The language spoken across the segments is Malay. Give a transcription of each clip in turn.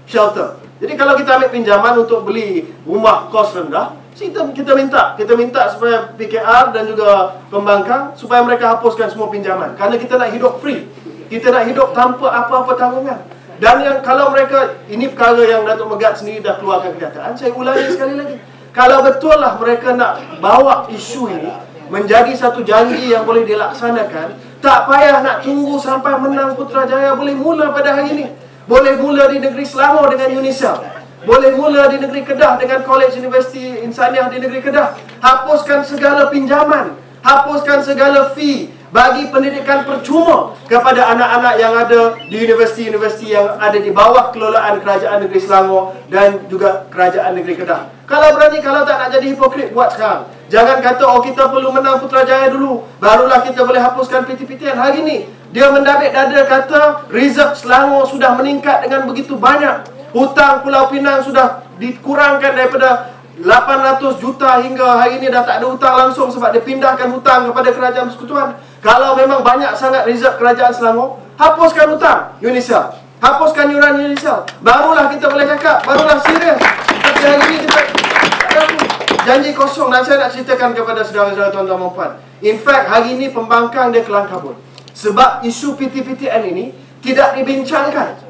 shelter. Jadi kalau kita ambil pinjaman untuk beli rumah kos rendah, kita minta supaya PKR dan juga pembangkang supaya mereka hapuskan semua pinjaman. Kerana kita nak hidup free. Kita nak hidup tanpa apa-apa tanggungan. Dan yang kalau mereka, ini perkara yang Datuk Megat sendiri dah keluarkan kenyataan, saya ulangi sekali lagi. Kalau betul lah mereka nak bawa isu ini menjadi satu janji yang boleh dilaksanakan, tak payah nak tunggu sampai menang Putrajaya. Boleh mula pada hari ini. Boleh mula di negeri Selangor dengan UNICEF. Boleh mula di negeri Kedah dengan College Universiti Insaniah di negeri Kedah. Hapuskan segala pinjaman. Hapuskan segala fee bagi pendidikan percuma kepada anak-anak yang ada di universiti-universiti yang ada di bawah kelolaan Kerajaan Negeri Selangor dan juga Kerajaan Negeri Kedah. Kalau berani, kalau tak nak jadi hipokrit, buat sekarang. Jangan kata, oh kita perlu menang Putrajaya dulu, barulah kita boleh hapuskan PTPTN. Hari ini, dia mendabik dada kata, reserve Selangor sudah meningkat dengan begitu banyak. Hutang Pulau Pinang sudah dikurangkan daripada 800 juta hingga hari ini dah tak ada hutang langsung sebab dia pindahkan hutang kepada Kerajaan Persekutuan. Kalau memang banyak sangat reserve Kerajaan Selangor, hapuskan hutang UNICEF, hapuskan yuran UNICEF, barulah kita boleh cakap, barulah serius. Tapi hari ini kita ada janji kosong. Dan saya nak ceritakan kepada saudara-saudara, tuan-tuan dan puan, in fact hari ini pembangkang dia kelang kabut sebab isu PTPTN ini tidak dibincangkan.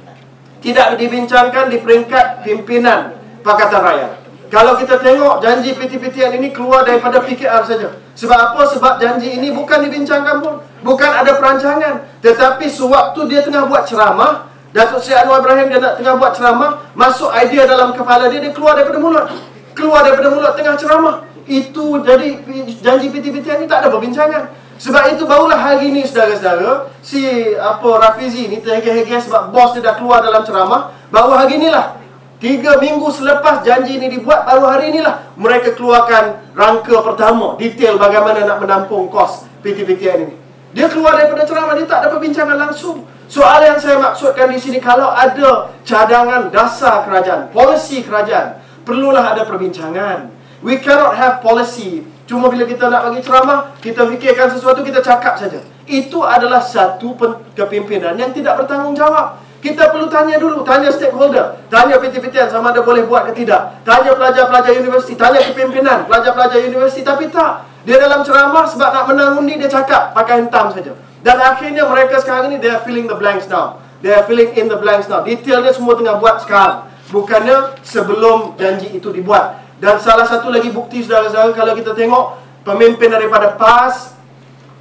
Tidak dibincangkan di peringkat pimpinan Pakatan Rakyat. Kalau kita tengok janji PTPTN ini keluar daripada PKR saja. Sebab apa? Sebab janji ini bukan dibincangkan pun, bukan ada perancangan. Tetapi sewaktu dia tengah buat ceramah, Datuk Seri Anwar Ibrahim dia nak tengah buat ceramah, masuk idea dalam kepala dia, dia keluar daripada mulut. Keluar daripada mulut tengah ceramah. Itu jadi janji PTPTN ini tak ada perbincangan. Sebab itu barulah hari ini saudara-saudara, si Rafizi ni terhege-hege sebab bos dia dah keluar dalam ceramah. Baru hari inilah, 3 minggu selepas janji ini dibuat, baru hari inilah mereka keluarkan rangka pertama, detail bagaimana nak menampung kos PTPTN ini. Dia keluar daripada ceramah, dia tak ada perbincangan langsung. Soal yang saya maksudkan di sini, kalau ada cadangan dasar kerajaan, polisi kerajaan, perlulah ada perbincangan. We cannot have policy cuma bila kita nak bagi ceramah, kita fikirkan sesuatu, kita cakap saja. Itu adalah satu kepimpinan yang tidak bertanggungjawab. Kita perlu tanya dulu, tanya stakeholder, tanya PTPTN sama ada boleh buat ke tidak, tanya pelajar-pelajar universiti, tanya kepimpinan pelajar-pelajar universiti. Tapi tak, dia dalam ceramah sebab nak menang undi, dia cakap pakai hentam saja. Dan akhirnya mereka sekarang ini, they are filling the blanks now. They are filling in the blanks now. Detailnya semua tengah buat sekarang, bukannya sebelum janji itu dibuat. Dan salah satu lagi bukti saudara-saudara, kalau kita tengok pemimpin daripada PAS,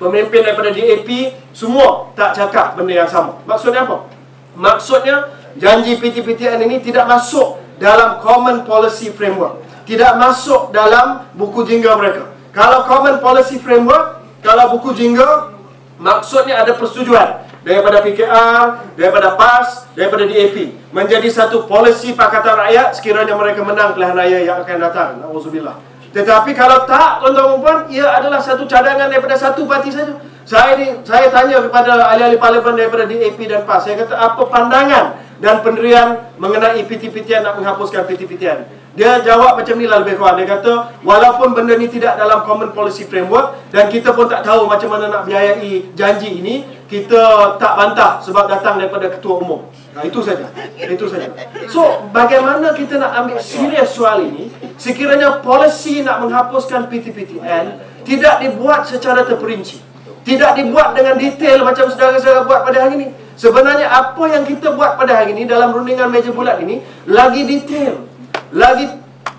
pemimpin daripada DAP, semua tak cakap benda yang sama. Maksudnya apa? Maksudnya janji PTPTN ini tidak masuk dalam Common Policy Framework, tidak masuk dalam buku jingga mereka. Kalau Common Policy Framework, kalau buku jingga, maksudnya ada persetujuan daripada PKR, daripada PAS, daripada DAP, menjadi satu polisi Pakatan Rakyat sekiranya mereka menang pilihan raya yang akan datang. Nauzubillah. Tetapi kalau tak, tuan-tuan dan puan, ia adalah satu cadangan daripada satu parti saja. Saya tanya kepada ahli-ahli parlimen daripada DAP dan PAS, saya kata apa pandangan dan pendirian mengenai PTPTN, nak menghapuskan PTPTN. Dia jawab macam ni lah lebih kurang. Dia kata, walaupun benda ni tidak dalam Common Policy Framework dan kita pun tak tahu macam mana nak biayai janji ini, kita tak bantah sebab datang daripada Ketua Umum. Nah, itu saja. Itu saja. So, bagaimana kita nak ambil serius soal ini sekiranya polisi nak menghapuskan PTPTN tidak dibuat secara terperinci, tidak dibuat dengan detail macam saudara-saudara buat pada hari ini. Sebenarnya apa yang kita buat pada hari ini dalam rundingan meja bulat ini lagi detail, lagi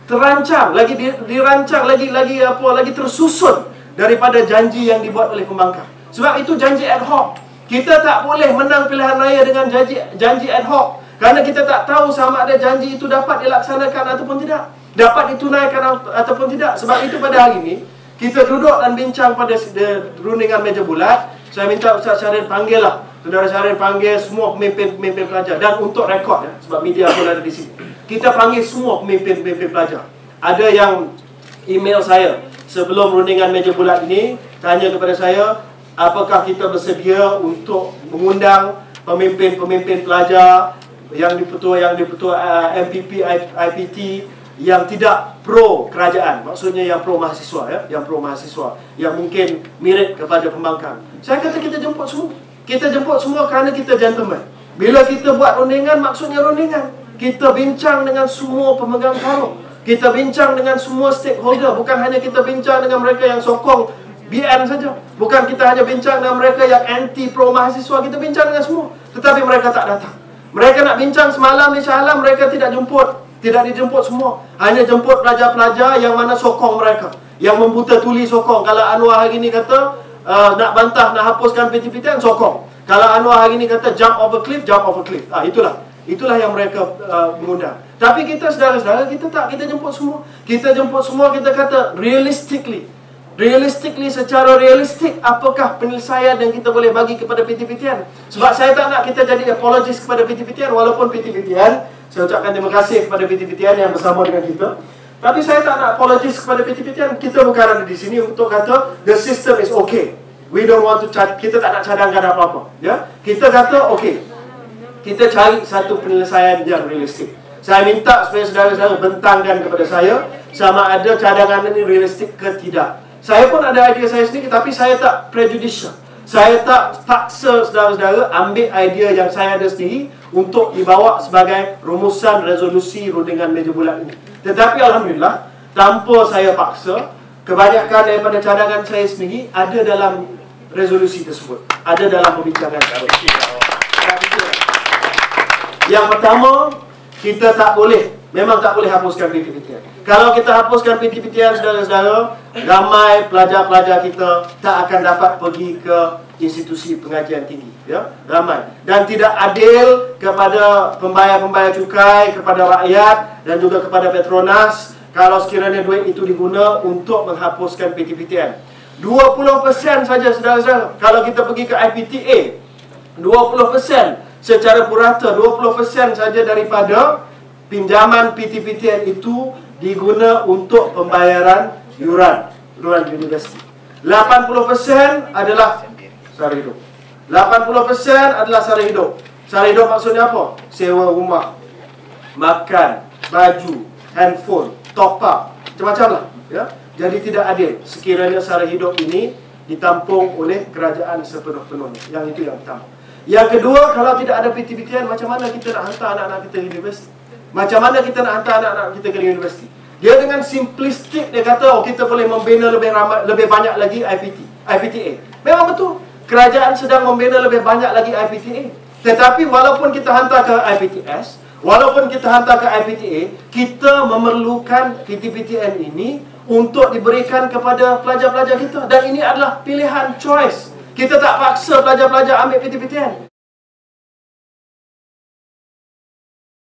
terancang, lagi dirancang, lagi tersusun daripada janji yang dibuat oleh pembangkang. Sebab itu janji ad hoc. Kita tak boleh menang pilihan raya dengan janji ad hoc, kerana kita tak tahu sama ada janji itu dapat dilaksanakan ataupun tidak, dapat ditunaikan ataupun tidak. Sebab itu pada hari ini kita duduk dan bincang pada rundingan meja bulat. Saya minta Ustaz Syahrin panggil lah, Saudara Syahrin panggil semua pemimpin pelajar. Dan untuk rekod ya, sebab media pun ada di sini, kita panggil semua pemimpin pelajar. Ada yang email saya sebelum rundingan meja bulat ini, tanya kepada saya, apakah kita bersedia untuk mengundang pemimpin pelajar yang dipertua MPP, IPT yang tidak pro kerajaan, maksudnya yang pro mahasiswa ya, yang pro mahasiswa, yang mungkin mirip kepada pembangkang. Saya kata kita jemput semua. Kita jemput semua kerana kita gentleman. Bila kita buat rundingan, maksudnya rundingan. kita bincang dengan semua pemegang karung. Kita bincang dengan semua stakeholder. Bukan hanya kita bincang dengan mereka yang sokong BN saja. Bukan kita hanya bincang dengan mereka yang anti pro mahasiswa. Kita bincang dengan semua. Tetapi mereka tak datang. Mereka nak bincang semalam di Shah Alam, mereka tidak jemput. Tidak dijemput semua. Hanya jemput pelajar-pelajar yang mana sokong mereka. Yang membuta tuli sokong. Kalau Anwar hari ni kata nak bantah, nak hapuskan PTPTN, sokong. Kalau Anwar hari ni kata jump over cliff, jump over cliff. Itulah yang mereka mengundang. Tapi kita saudara-saudara, kita tak, kita jemput semua. Kita jemput semua, kita kata realistically, secara realistik, apakah penyelesaian yang kita boleh bagi kepada PTPTN? Sebab saya tak nak kita jadi apologist kepada PTPTN. Walaupun PTPTN, saya ucapkan terima kasih kepada PTPTN yang bersama dengan kita. Tapi saya tak nak apologist kepada PTPTN. Kita bukan ada di sini untuk kata the system is okay. We don't want to kita tak nak cadangkan apa-apa. Ya? Kita kata okay, kita cari satu penyelesaian yang realistik. Saya minta supaya saudara-saudara bentangkan kepada saya sama ada cadangan ini realistik ke tidak. Saya pun ada idea saya sendiri, tapi saya tak prejudicial. Saya tak paksa saudara-saudara ambil idea yang saya ada sendiri untuk dibawa sebagai rumusan resolusi rundingan meja bulat ini. Tetapi Alhamdulillah, tanpa saya paksa, kebanyakan daripada cadangan saya sendiri ada dalam resolusi tersebut. Ada dalam perbincangan saya. Yang pertama, kita memang tak boleh hapuskan PTPTN. Kalau kita hapuskan PTPTN, saudara-saudara, ramai pelajar-pelajar kita tak akan dapat pergi ke institusi pengajian tinggi. Ya? Ramai. Dan tidak adil kepada pembayar-pembayar cukai, kepada rakyat dan juga kepada Petronas kalau sekiranya duit itu diguna untuk menghapuskan PTPTN. 20% saja, saudara-saudara. Kalau kita pergi ke IPTA, 20% secara purata, 20% saja daripada pinjaman PTPTN itu diguna untuk pembayaran yuran universiti. 80% adalah sara hidup. 80% adalah sara hidup. Sara hidup maksudnya apa? Sewa rumah, makan, baju, handphone, top up, macam-macam lah. Ya? Jadi tidak adil sekiranya sara hidup ini ditampung oleh kerajaan sepenuh-penuhnya. Yang itu yang pertama. Yang kedua, kalau tidak ada PTPTN, macam mana kita nak hantar anak-anak kita ke universiti? Macam mana kita nak hantar anak-anak kita ke universiti? Dia dengan simplistik, dia kata, kita boleh membina lebih banyak lagi IPTA. Memang betul. Kerajaan sedang membina lebih banyak lagi IPTA. Tetapi walaupun kita hantar ke IPTS, walaupun kita hantar ke IPTA, kita memerlukan PTPTN ini untuk diberikan kepada pelajar-pelajar kita. Dan ini adalah pilihan choice. Kita tak paksa pelajar-pelajar ambil PTPTN.